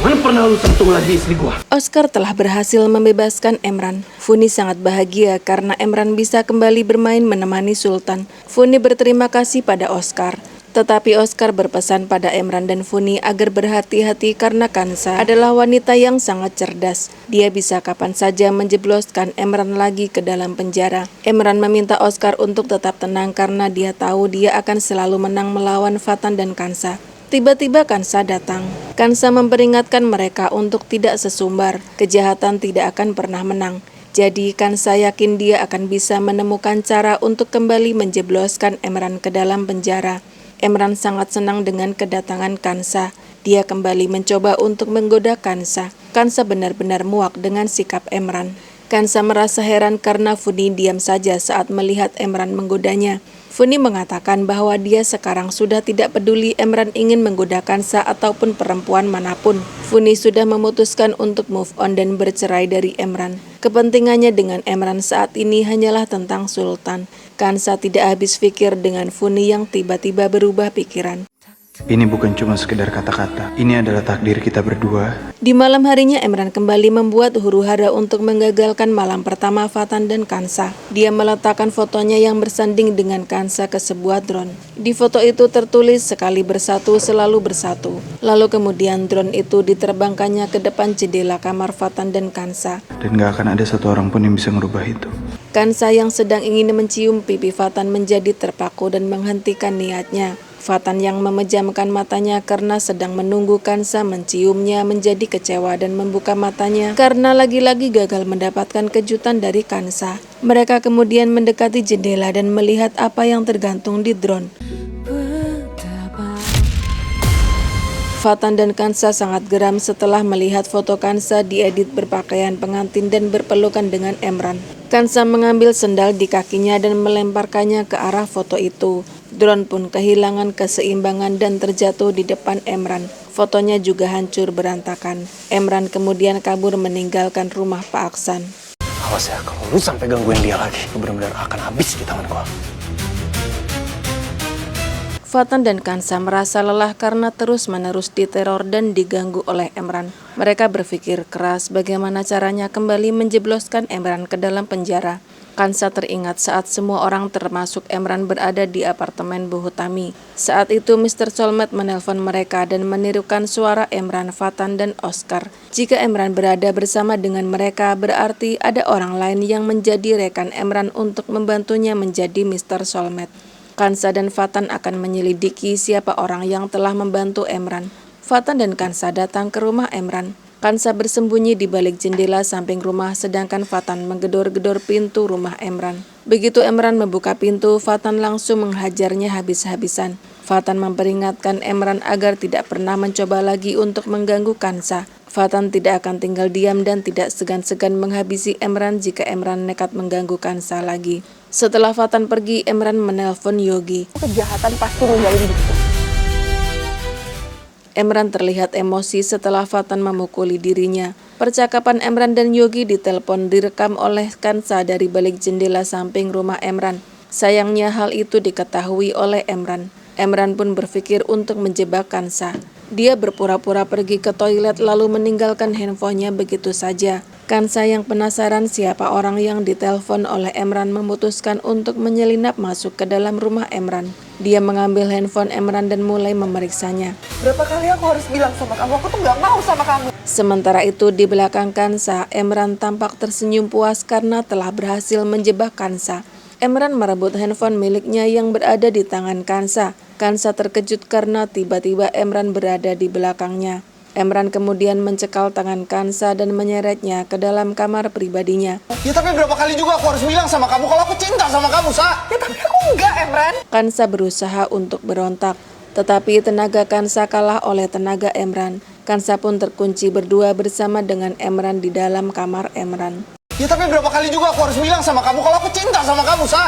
Mana pernah lu sentuh lagi istri gua? Oscar telah berhasil membebaskan Emran. Funi sangat bahagia karena Emran bisa kembali bermain menemani Sultan. Funi berterima kasih pada Oscar. Tetapi Oscar berpesan pada Emran dan Funi agar berhati-hati karena Kansa adalah wanita yang sangat cerdas. Dia bisa kapan saja menjebloskan Emran lagi ke dalam penjara. Emran meminta Oscar untuk tetap tenang karena dia tahu dia akan selalu menang melawan Fatan dan Kansa. Tiba-tiba Kansa datang. Kansa memperingatkan mereka untuk tidak sesumbar. Kejahatan tidak akan pernah menang. Jadi Kansa yakin dia akan bisa menemukan cara untuk kembali menjebloskan Emran ke dalam penjara. Emran sangat senang dengan kedatangan Kansa. Dia kembali mencoba untuk menggoda Kansa. Kansa benar-benar muak dengan sikap Emran. Kansa merasa heran karena Funi diam saja saat melihat Emran menggodanya. Funi mengatakan bahwa dia sekarang sudah tidak peduli Emran ingin menggoda Kansa ataupun perempuan manapun. Funi sudah memutuskan untuk move on dan bercerai dari Emran. Kepentingannya dengan Emran saat ini hanyalah tentang Sultan. Kansa tidak habis pikir dengan Funi yang tiba-tiba berubah pikiran. Ini bukan cuma sekedar kata-kata, ini adalah takdir kita berdua. Di malam harinya Emran kembali membuat huru-hara untuk menggagalkan malam pertama Fatan dan Kansa. Dia meletakkan fotonya yang bersanding dengan Kansa ke sebuah drone. Di foto itu tertulis sekali bersatu selalu bersatu. Lalu kemudian drone itu diterbangkannya ke depan jendela kamar Fatan dan Kansa. Dan gak akan ada satu orang pun yang bisa merubah itu. Kansa yang sedang ingin mencium pipi Fatan menjadi terpaku dan menghentikan niatnya. Fatan yang memejamkan matanya karena sedang menunggu Kansa menciumnya menjadi kecewa dan membuka matanya karena lagi-lagi gagal mendapatkan kejutan dari Kansa. Mereka kemudian mendekati jendela dan melihat apa yang tergantung di drone. Fatan dan Kansa sangat geram setelah melihat foto Kansa diedit berpakaian pengantin dan berpelukan dengan Emran. Kansa mengambil sendal di kakinya dan melemparkannya ke arah foto itu. Drone pun kehilangan keseimbangan dan terjatuh di depan Emran. Fotonya juga hancur berantakan. Emran kemudian kabur meninggalkan rumah Pak Aksan. Awas ya, kalau lu sampai gangguin dia lagi, lu benar-benar akan habis di tangan gua. Fatan dan Kansa merasa lelah karena terus-menerus diteror dan diganggu oleh Emran. Mereka berpikir keras bagaimana caranya kembali menjebloskan Emran ke dalam penjara. Kansa teringat saat semua orang termasuk Emran berada di apartemen Bu Hutami. Saat itu Mr. Solmed menelpon mereka dan menirukan suara Emran, Fatan, dan Oscar. Jika Emran berada bersama dengan mereka, berarti ada orang lain yang menjadi rekan Emran untuk membantunya menjadi Mr. Solmed. Kansa dan Fatan akan menyelidiki siapa orang yang telah membantu Emran. Fatan dan Kansa datang ke rumah Emran. Kansa bersembunyi di balik jendela samping rumah sedangkan Fatan menggedor-gedor pintu rumah Emran. Begitu Emran membuka pintu, Fatan langsung menghajarnya habis-habisan. Fatan memperingatkan Emran agar tidak pernah mencoba lagi untuk mengganggu Kansa. Fatan tidak akan tinggal diam dan tidak segan-segan menghabisi Emran jika Emran nekat mengganggu Kansa lagi. Setelah Fatan pergi, Emran menelpon Yogi. Kejahatan pasti ninggalin bukti. Emran terlihat emosi setelah Fatan memukuli dirinya. Percakapan Emran dan Yogi ditelepon direkam oleh Kansa dari balik jendela samping rumah Emran. Sayangnya hal itu diketahui oleh Emran. Emran pun berpikir untuk menjebak Kansa. Dia berpura-pura pergi ke toilet lalu meninggalkan handphonenya begitu saja. Kansa yang penasaran siapa orang yang ditelepon oleh Emran memutuskan untuk menyelinap masuk ke dalam rumah Emran. Dia mengambil handphone Emran dan mulai memeriksanya. Berapa kali aku harus bilang sama kamu, aku tuh gak mau sama kamu. Sementara itu di belakang Kansa, Emran tampak tersenyum puas karena telah berhasil menjebak Kansa. Emran merebut handphone miliknya yang berada di tangan Kansa. Kansa terkejut karena tiba-tiba Emran berada di belakangnya. Emran kemudian mencekal tangan Kansa dan menyeretnya ke dalam kamar pribadinya. Ya tapi berapa kali juga aku harus bilang sama kamu kalau aku cinta sama kamu, Sa? Ya tapi aku enggak, Emran. Kansa berusaha untuk berontak, tetapi tenaga Kansa kalah oleh tenaga Emran. Kansa pun terkunci berdua bersama dengan Emran di dalam kamar Emran. Ya tapi berapa kali juga aku harus bilang sama kamu kalau aku cinta sama kamu, Sa?